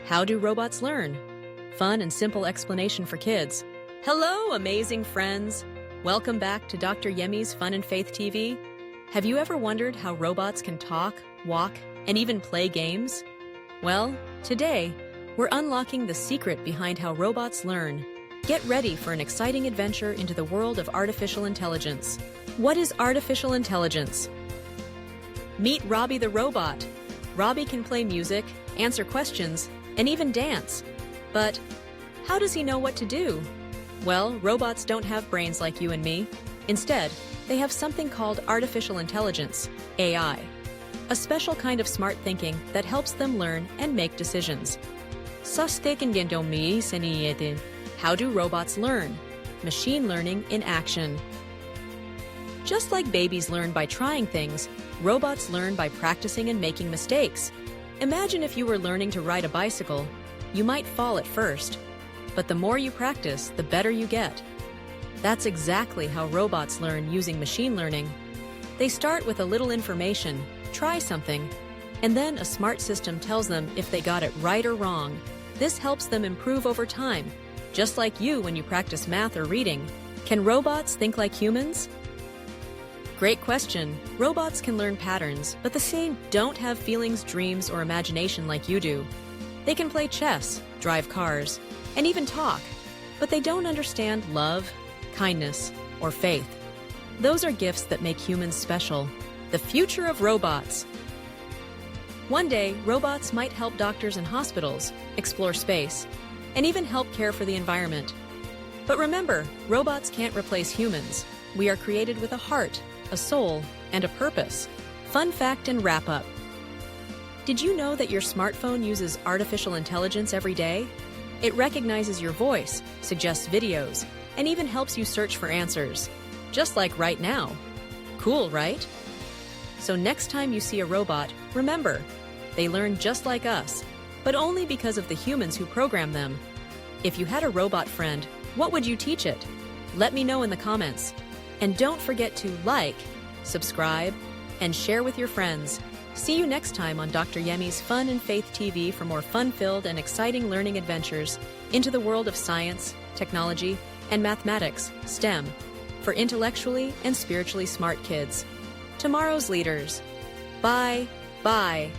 How do robots learn? Fun and simple explanation for kids. Hello, amazing friends! Welcome back to Dr. Yemi's Fun and Faith TV. Have you ever wondered how robots can talk, walk, and even play games? Well, today, we're unlocking the secret behind how robots learn. Get ready for an exciting adventure into the world of artificial intelligence. What is artificial intelligence? Meet Robbie the robot. Robbie can play music, answer questions, and even dance. But how does he know what to do? Well, robots don't have brains like you and me. Instead, they have something called artificial intelligence, AI, a special kind of smart thinking that helps them learn and make decisions. How do robots learn? Machine learning in action. Just like babies learn by trying things, robots learn by practicing and making mistakes. Imagine if you were learning to ride a bicycle. You might fall at first, but the more you practice, the better you get. That's exactly how robots learn using machine learning. They start with a little information, try something, and then a smart system tells them if they got it right or wrong. This helps them improve over time, just like you when you practice math or reading. Can robots think like humans? Great question. Robots can learn patterns, but they don't have feelings, dreams, or imagination like you do. They can play chess, drive cars, and even talk, but they don't understand love, kindness, or faith. Those are gifts that make humans special. The future of robots. One day, robots might help doctors and hospitals, explore space, and even help care for the environment. But remember, robots can't replace humans. We are created with a heart, a soul, and a purpose. Fun fact and wrap-up. Did you know that your smartphone uses artificial intelligence every day? It recognizes your voice, suggests videos, and even helps you search for answers. Just like right now. Cool, right? So next time you see a robot, remember, they learn just like us, but only because of the humans who program them. If you had a robot friend, what would you teach it? Let me know in the comments. And don't forget to like, subscribe, and share with your friends. See you next time on Dr. Yemi's Fun and Faith TV for more fun-filled and exciting learning adventures into the world of science, technology, and mathematics, STEM, for intellectually and spiritually smart kids. Tomorrow's leaders. Bye. Bye.